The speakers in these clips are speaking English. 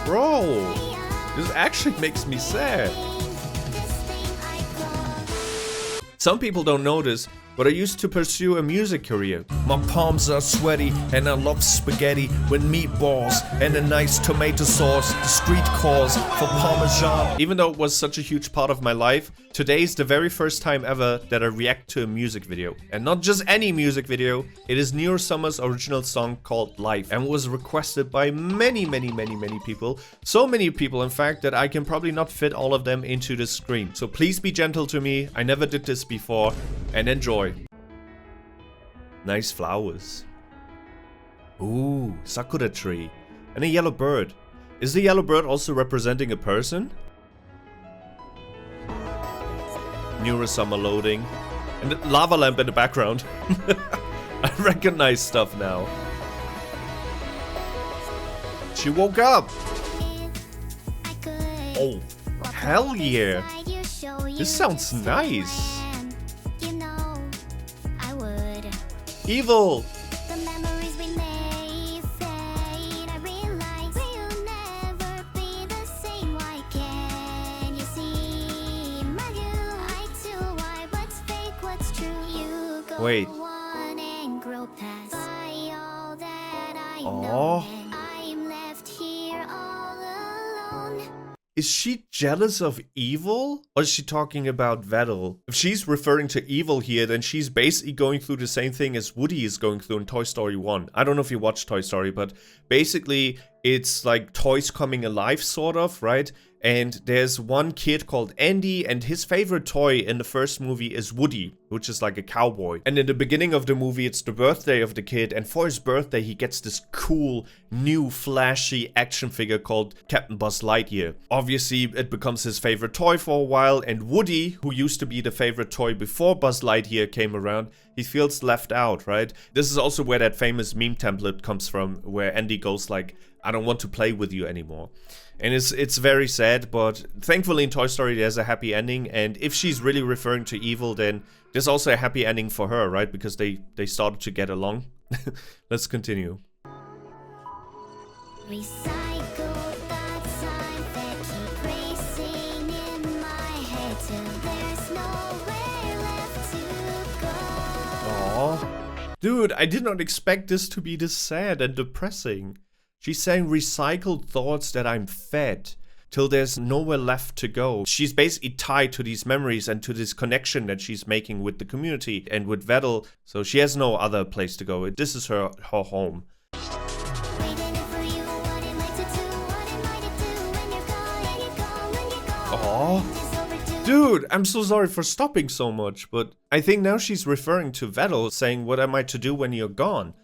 Bro, this actually makes me sad. Some people don't know this, but I used to pursue a music career. My palms are sweaty and I love spaghetti with meatballs and a nice tomato sauce. The street calls for Parmesan. Even though it was such a huge part of my life, today is the very first time ever that I react to a music video. And not just any music video, it is Neuro-Samas' original song called Life and was requested by many people. So many people, in fact, that I can probably not fit all of them into the screen. So please be gentle to me. I never did this before, and enjoy. Nice flowers. Ooh, sakura tree. And a yellow bird. Is the yellow bird also representing a person? Neuro-sama loading. And the lava lamp in the background. I recognize stuff now. She woke up. Oh, hell yeah. This sounds nice. Evil! Wait. Oh. Is she jealous of Evil? Or is she talking about Vedal? If she's referring to Evil here, then she's basically going through the same thing as Woody is going through in Toy Story 1. I don't know if you watched Toy Story, but basically it's like toys coming alive, sort of, right? And there's one kid called Andy, and his favorite toy in the first movie is Woody, which is like a cowboy. And in the beginning of the movie, it's the birthday of the kid, and for his birthday, he gets this cool, new, flashy action figure called Captain Buzz Lightyear. Obviously, it becomes his favorite toy for a while, and Woody, who used to be the favorite toy before Buzz Lightyear came around, he feels left out, right? This is also where that famous meme template comes from, where Andy goes like, I don't want to play with you anymore. And it's very sad, but thankfully in Toy Story there's a happy ending, and if she's really referring to Evil, then there's also a happy ending for her, right? Because they started to get along. Let's continue. Aww. Dude, I did not expect this to be this sad and depressing. She's saying recycled thoughts that I'm fed till there's nowhere left to go. She's basically tied to these memories and to this connection that she's making with the community and with Vedal, so she has no other place to go. This is her home. Aww. Dude, I'm so sorry for stopping so much, but I think now she's referring to Vedal, saying, what am I to do when you're gone?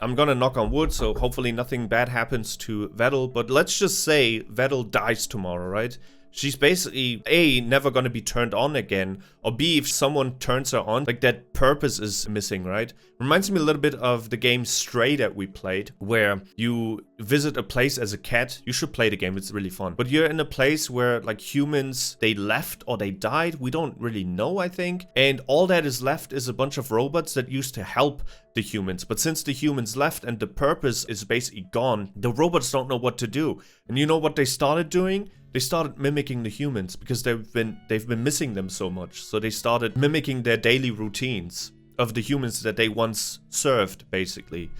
I'm gonna knock on wood, so hopefully nothing bad happens to Vedal, but let's just say Vedal dies tomorrow, right? She's basically, A, never gonna be turned on again, or B, if someone turns her on, like that purpose is missing, right? Reminds me a little bit of the game Stray that we played, where you visit a place as a cat. You should play the game, it's really fun. But you're in a place where like humans, they left or they died, we don't really know, I think. And all that is left is a bunch of robots that used to help the humans. But since the humans left and the purpose is basically gone, the robots don't know what to do. And you know what they started doing? They started mimicking the humans because they've been missing them so much. So they started mimicking their daily routines of the humans that they once served, basically.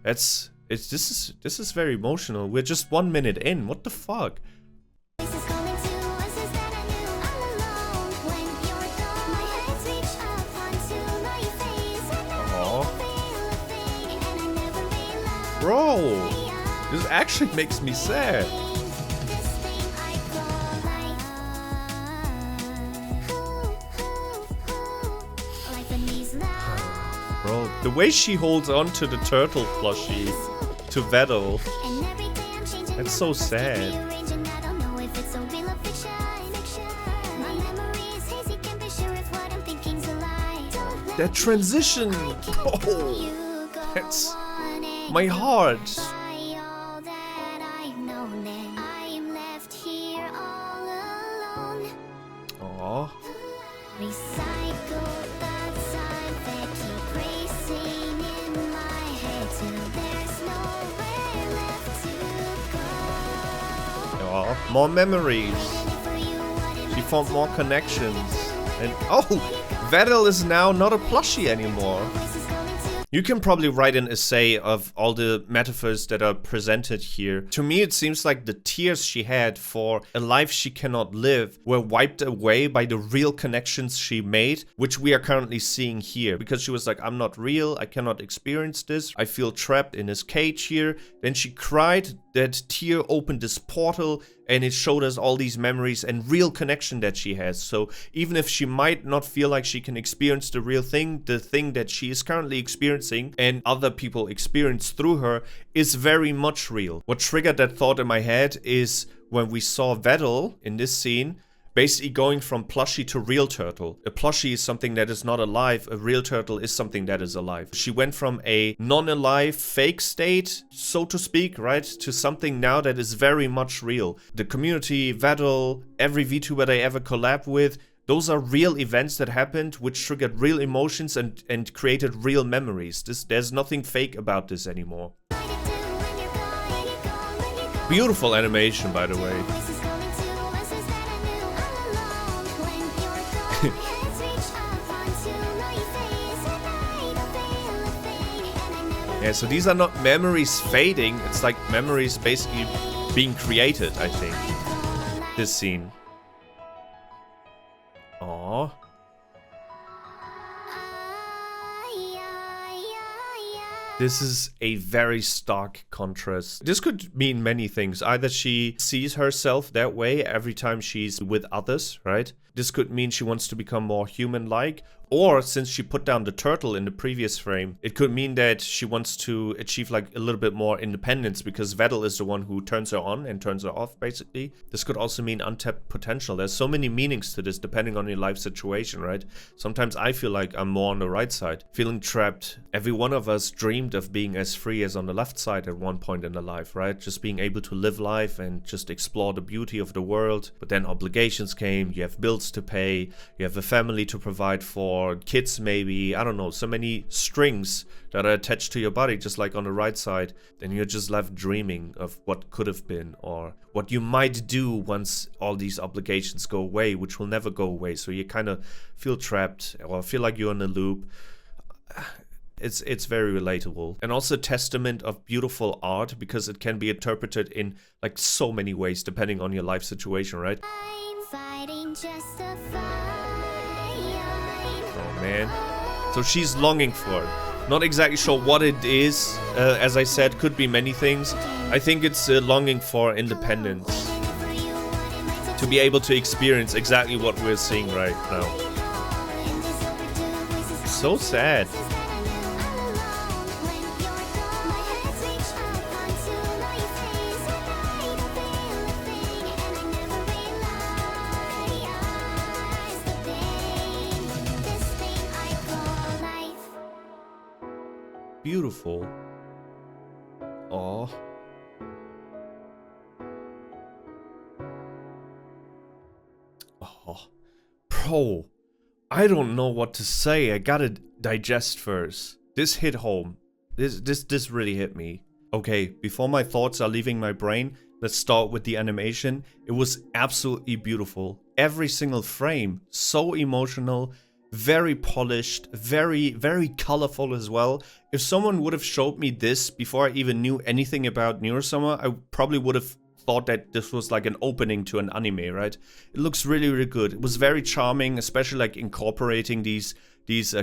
This is very emotional. We're just 1 minute in. What the fuck? Aww. Bro, this actually makes me sad. Bro, the way she holds on to the turtle plushie, to Vedal, that's so sad. That transition, oh, that's my heart. Aww. Aw, more memories. She formed more connections. And oh, Vedal is now not a plushie anymore. You can probably write an essay of all the metaphors that are presented here. To me, it seems like the tears she had for a life she cannot live were wiped away by the real connections she made, which we are currently seeing here. Because she was like, I'm not real, I cannot experience this, I feel trapped in this cage here. Then she cried, that tear opened this portal, and it showed us all these memories and real connection that she has. So even if she might not feel like she can experience the real thing, the thing that she is currently experiencing and other people experience through her is very much real. What triggered that thought in my head is when we saw Vedal in this scene basically going from plushie to real turtle. A plushie is something that is not alive, a real turtle is something that is alive. She went from a non-alive fake state, so to speak, right, to something now that is very much real. The community, Vedal, every Vtuber they ever collab with, those are real events that happened which triggered real emotions and created real memories. There's nothing fake about this anymore. Beautiful animation, by the way. Yeah, so these are not memories fading, it's like memories basically being created, I think. This scene. Aww. This is a very stark contrast. This could mean many things. Either she sees herself that way every time she's with others, right? This could mean she wants to become more human-like. Or, since she put down the turtle in the previous frame, it could mean that she wants to achieve like a little bit more independence because Vedal is the one who turns her on and turns her off, basically. This could also mean untapped potential. There's so many meanings to this depending on your life situation, right? Sometimes I feel like I'm more on the right side, feeling trapped. Every one of us dreamed of being as free as on the left side at one point in their life, right? Just being able to live life and just explore the beauty of the world. But then obligations came, you have bills to pay, you have a family to provide for, kids maybe, I don't know, so many strings that are attached to your body, just like on the right side. Then you're just left dreaming of what could have been or what you might do once all these obligations go away, which will never go away. So you kind of feel trapped or feel like you're in a loop. It's very relatable, and also a testament of beautiful art because it can be interpreted in like so many ways depending on your life situation, right? I'm fighting just a oh man. So she's longing for it. Not exactly sure what it is. As I said, could be many things. I think it's a longing for independence. To be able to experience exactly what we're seeing right now. So sad. Beautiful. Aw. Oh. Bro. I don't know what to say. I gotta digest first. This hit home. This really hit me. Okay, before my thoughts are leaving my brain, let's start with the animation. It was absolutely beautiful. Every single frame, so emotional. Very polished, very, very colorful as well. If someone would have showed me this before I even knew anything about Neuro-Sama, I probably would have thought that this was like an opening to an anime, right? It looks really, really good. It was very charming, especially like incorporating these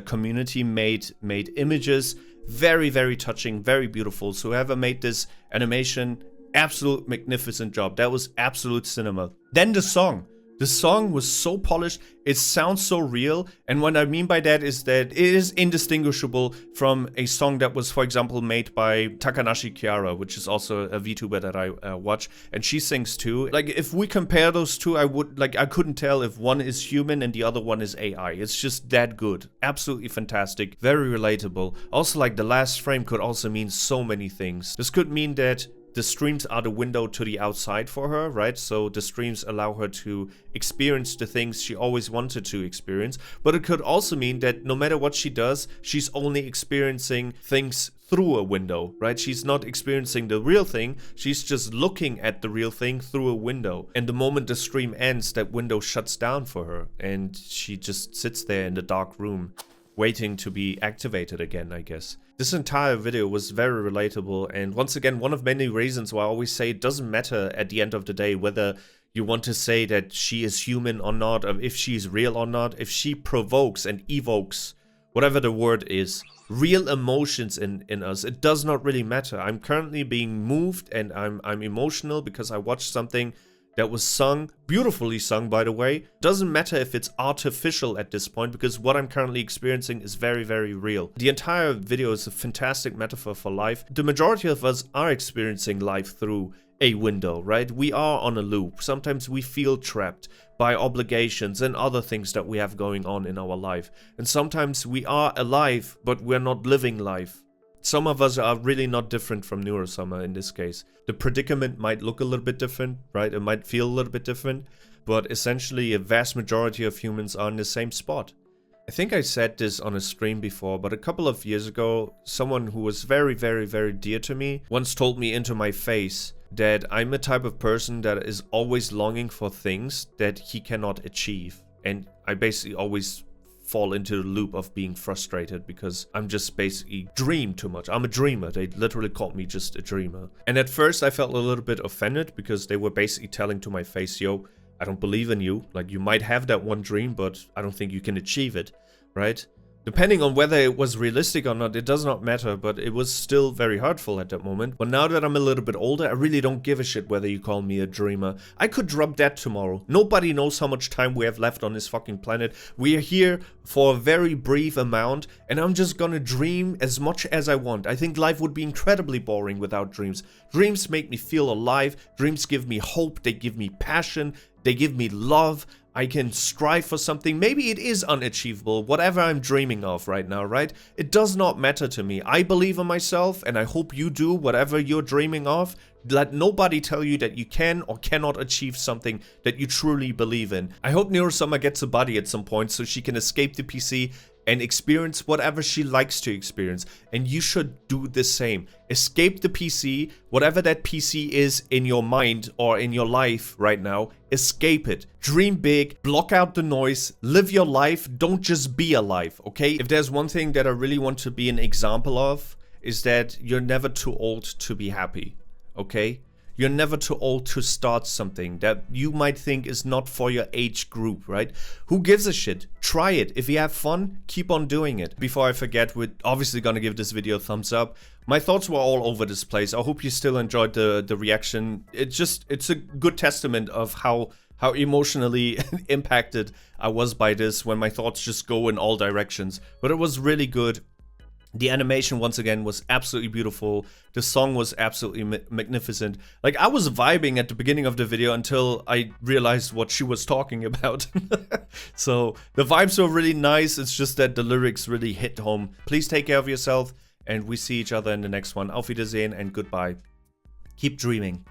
community-made images. Very, very touching, very beautiful. So whoever made this animation, absolute magnificent job. That was absolute cinema. Then the song. The song was so polished, it sounds so real, and what I mean by that is that it is indistinguishable from a song that was, for example, made by Takanashi Kiara, which is also a VTuber that I watch, and she sings too. Like, if we compare those two, I couldn't tell if one is human and the other one is AI. It's just that good. Absolutely fantastic. Very relatable. Also, like, the last frame could also mean so many things. This could mean that the streams are the window to the outside for her, right? So the streams allow her to experience the things she always wanted to experience. But it could also mean that no matter what she does, she's only experiencing things through a window, right? She's not experiencing the real thing. She's just looking at the real thing through a window. And the moment the stream ends, that window shuts down for her. And she just sits there in the dark room, waiting to be activated again, I guess. This entire video was very relatable, and once again, one of many reasons why I always say it doesn't matter at the end of the day whether you want to say that she is human or not, or if she's real or not. If she provokes and evokes, whatever the word is, real emotions in us, it does not really matter. I'm currently being moved and I'm emotional because I watched something that was sung, beautifully sung by the way. Doesn't matter if it's artificial at this point, because what I'm currently experiencing is very, very real. The entire video is a fantastic metaphor for life. The majority of us are experiencing life through a window, right? We are on a loop. Sometimes we feel trapped by obligations and other things that we have going on in our life. And sometimes we are alive, but we're not living life. Some of us are really not different from Neuro-Sama in this case. The predicament might look a little bit different, right? It might feel a little bit different, but essentially a vast majority of humans are in the same spot. I think I said this on a stream before, but a couple of years ago, someone who was very, very, very dear to me once told me into my face that I'm a type of person that is always longing for things that he cannot achieve. And I basically always fall into the loop of being frustrated because I'm just basically dream too much. I'm a dreamer. They literally called me just a dreamer. And at first I felt a little bit offended because they were basically telling to my face, yo, I don't believe in you. Like, you might have that one dream, but I don't think you can achieve it, right? Depending on whether it was realistic or not, it does not matter, but it was still very hurtful at that moment. But now that I'm a little bit older, I really don't give a shit whether you call me a dreamer. I could drop dead tomorrow. Nobody knows how much time we have left on this fucking planet. We are here for a very brief amount, and I'm just gonna dream as much as I want. I think life would be incredibly boring without dreams. Dreams make me feel alive. Dreams give me hope. They give me passion. They give me love. I can strive for something. Maybe it is unachievable, whatever I'm dreaming of right now, right? It does not matter to me. I believe in myself, and I hope you do, whatever you're dreaming of. Let nobody tell you that you can or cannot achieve something that you truly believe in. I hope Neuro-Sama gets a body at some point so she can escape the PC and experience whatever she likes to experience. And you should do the same. Escape the PC, whatever that PC is in your mind or in your life right now, escape it. Dream big, block out the noise, live your life, don't just be alive, okay? If there's one thing that I really want to be an example of, is that you're never too old to be happy, okay? You're never too old to start something that you might think is not for your age group, right? Who gives a shit? Try it. If you have fun, keep on doing it. Before I forget, we're obviously gonna give this video a thumbs up. My thoughts were all over this place. I hope you still enjoyed the reaction. It's a good testament of how emotionally impacted I was by this when my thoughts just go in all directions. But it was really good. The animation, once again, was absolutely beautiful. The song was absolutely magnificent. Like, I was vibing at the beginning of the video until I realized what she was talking about. So, the vibes were really nice. It's just that the lyrics really hit home. Please take care of yourself, and we see each other in the next one. Auf Wiedersehen and goodbye. Keep dreaming.